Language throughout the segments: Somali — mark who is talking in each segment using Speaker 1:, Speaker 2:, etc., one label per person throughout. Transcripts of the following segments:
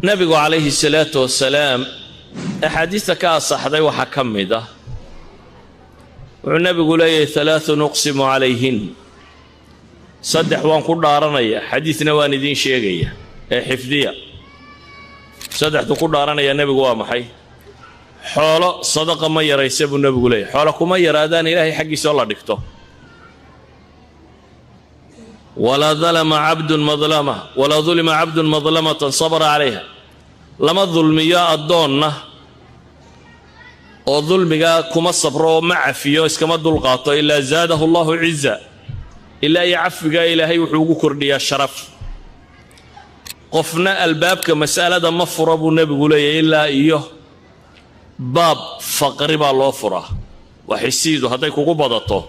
Speaker 1: نبي عليه الصلاة والسلام أحاديث كأصحدي وحكمده والنبي يقول لي 3 نقسم عليهن صدح وان كل دارنيا حديثنا واندين شيغيا حفظيه صدح كل دارنيا النبي waa maxay xoolo sadaqa ma yaraysa buu nabigu leeyahay xoolo kuma yaraadaan ilaahay xaqiisa la dhigto wala zalama 'abdun madlama wala zulima 'abdun madlamatan sabara 'alayha lama dhulmiya adoonna oo dhulmiga kuma sabro ma afiyo iskama dulqaato illa zaadahu Allahu 'izza إلا يعفق إلهي وحوقه كرديا شرف قفنا الباب كمسألة مفر أبو النبي قولي إلا إيوه باب فقرب الله فره وحسيده هذا قبضته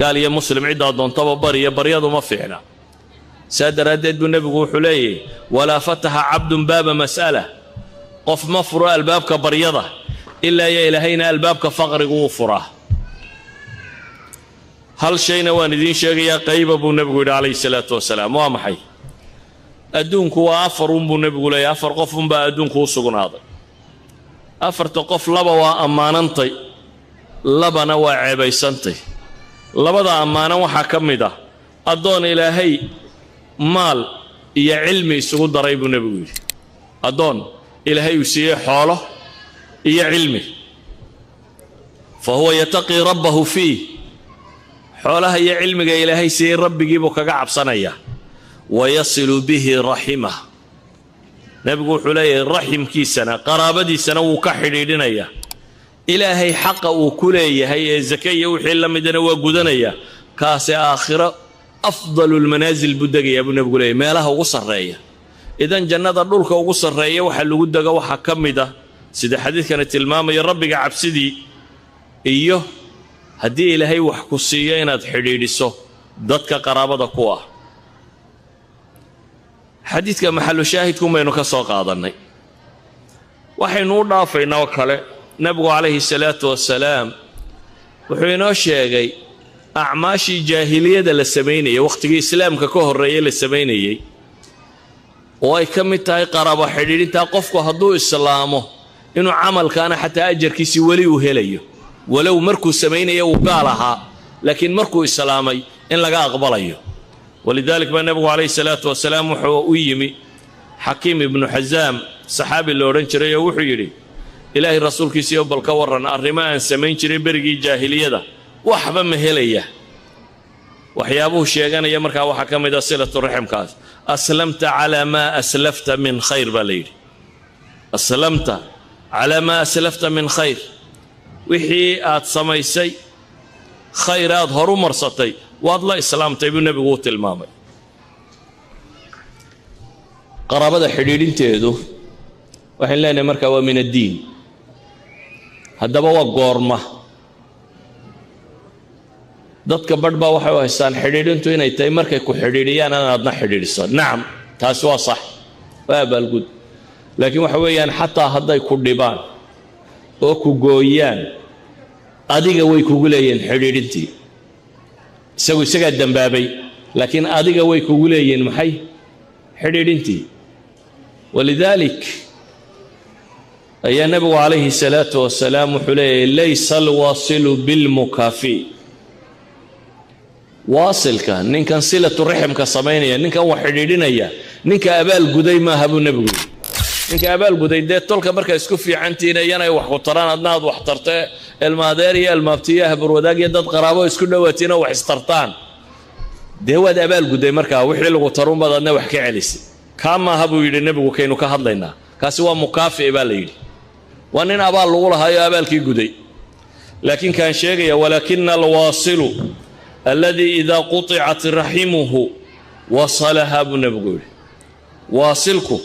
Speaker 1: قال يا مسلم عدة دون طب بريض ما فعنا سادر ردد النبي قول حليه ولا فتح عبد باب مسألة قف مفر الباب كبريضة إلا يا إلهينا الباب كفقر غفره هل شيء واندين شيء قريب أبو النبي عليه الصلاة والسلام وامحي أدونك وافر أبو النبي قول يا أفر قف بأدونك وسقون هذا أفر تقف لبا وأماننتي لبا نوع عبيسنتي لبا دا أمانة وحكم ده أدون إلهي مال يا علمي سقود ضريب النبي أدون إلهي يسيء حاله يا علمي فهو يتقي ربه فيه حولها يا علمك إلهي سير ربي جيبك قعب صنية ويصل به رحمه نبي حلي الرحم كي سنة قرابدي سنة وكحريرنيا إلهي حق وكلية هي زكية وحل مدنا وجودنيا كاس آخرة أفضل المنازل بدقية يا ابو نبي ما لها قصر رأيه إذا جنة الدولك وقصر رأيه وحل ودقة وحكم ده سيد حديث كانت الماما يا ربي قعب سيدي إيوه هدي إلهي وحكوسية إناد حريريسو ضدك قرابة قوة حديث كمحل شاهد كما ينوك سوق هذا وحينو نافينا وكاله نبي عليه الصلاة والسلام وحينو شيغي أعماشي جاهلية للسمينية وقت الإسلام ككهر رأي للسمينية وأي كم تاي قرابة حريرين تاقفكو هدو إسلامه إنه عمل كان حتى أجر كيسي ولي وهليه ولو مركو سمينية وقالها لكن مركو إسلامي إن لقى أقبليه ولذلك ما النبي عليه الصلاة والسلام ويمي حكيم بن حزام صحابي اللورنشري وحيري إلهي الرسول كيسيو بالكورن الرمان سمين شري برقي جاهلية ده وحبا مهلية وحيابوه الشيغان يمركا وحكم إذا صلة الرحم كاس أسلمت على ما أسلفت من خير بليل أسلمت على ما أسلفت من خير وحي آت سميسي خيرات هرو مرسطي والله إسلام تيبو النبي قوت المامي قرابة حريرين تيدو وحين لنا مركا ومن الدين هذا بوا قورمة ضدك بدبا وحي وحسان حريرين تو إناي تاي مركا كو حريريان أنا أدنا حريريسان نعم تاسوا صح وابا القد لكن وحويان حتى هذا يكون ديبان oo ku gooyaan adiga way kugu leeyeen xiriirintii isaga dambaabay laakiin adiga way kugu leeyeen maxay xiriirintii walidalik ayaa nabiga alayhi salatu wasalaam xulay laysa alwasilu bilmukafi wasilka ninkan silatu rahimka sameynaya ninkan wax xiriirinaya ninka abaal guday ma habu nabigu ninka abaal guday tolka marka isku fiicantiina yanay wax ku taraan adnaad wax tartay ilmaadeeriya ilmaabtiyaha barwadaagiya dad qaraabo isku dhawaatina wax istartaan deewad abaal guday marka wixii lagu taruun badana wax ka celisay kama habu yiri nabigu kaynu ka hadlaynaa kaasi waa mukaafi baa la yiri waa nin abaal lagu lahayo abaalkii guday laakiin kan sheegaya walakin alwasilu alladhi idha quti'at rahimuhu wasalaha nabigu wasilku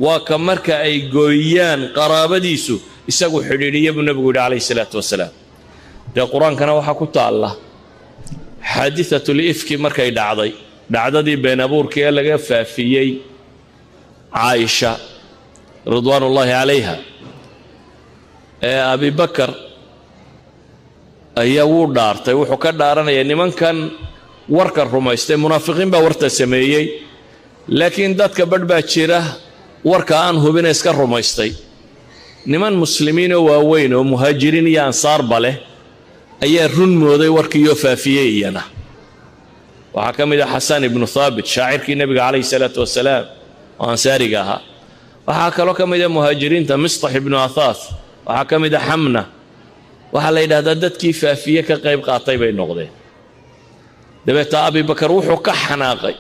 Speaker 1: وكمرك أي جويان قرابديسو يسقوا حريرية بالنبي عليه الصلاة والسلام. ده القرآن كان وحكوت الله حادثة الإفك مركا دعضي بين أبور كي لقى فافيي عائشة رضوان الله عليها أبي بكر أيوه دارته وحكى دارنا يعني من كان وركر رميسته منافقين بورته سميي لكن دتك بدبا تشيره warka aan hubina iska rumaystay niman muslimiin oo waaweyn oo muhaajiriin iyo ansaarba leh ayaa run mooday warkiiyo faafiyey iyana waxaa ka mid ah xasan ibnu thaabit shaacirkii nabiga calayhi salaatu wasalaam oo ansaariga ahaa waxaa kaloo ka mid ah muhaajiriinta mistax ibnu athaath waxaa ka mid ah xamna waxaa la yidhahdaa dadkii faafiye ka qayb qaatay bay noqdeen dabeeta abibakar wuxuu ka xanaaqay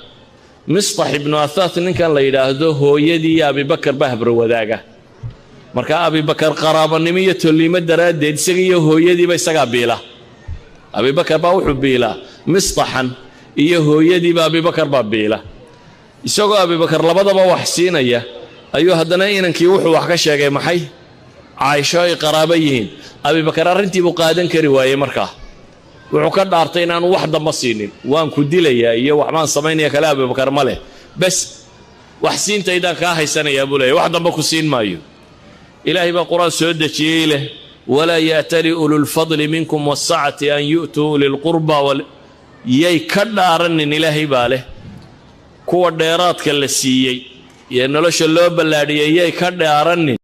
Speaker 1: mistax ibnu athaath ninkan la yidhaahdo hooyadii iyo abibakar baa habro wadaaga markaa abibakar qaraabanimo iyo tolliimo daraaddeed isaga iyo hooyadiiba isagaa biila abibakar baa wuxuu biilaa mistaxan iyo hooyadiiba abibakar baa biila isagoo abibakar labadaba wax siinaya ayuu haddana inankii wuxuu wax ka sheegay maxay caaisho ay qaraabo yihiin abibakar arrintii buu qaadan kari waayey markaa wuxuu ka dhaartay inaanu wax damba siinin waan ku dilayaa iyo waxbaan samaynaya kale abibakar ma leh bas wax siintaydaan kaa haysanayaa buu leeyahy wax damba ku siin maayo ilaahay baa qur-aan soo dejiyey leh walaa ya'tali ululfadli minkum waasacati an yu'tuu ulilqurba yay ka dhaaranin ilaahay baa leh kuwa dheeraadka la siiyey iyo nolosha loo ballaadhiyey yay ka dhaaranin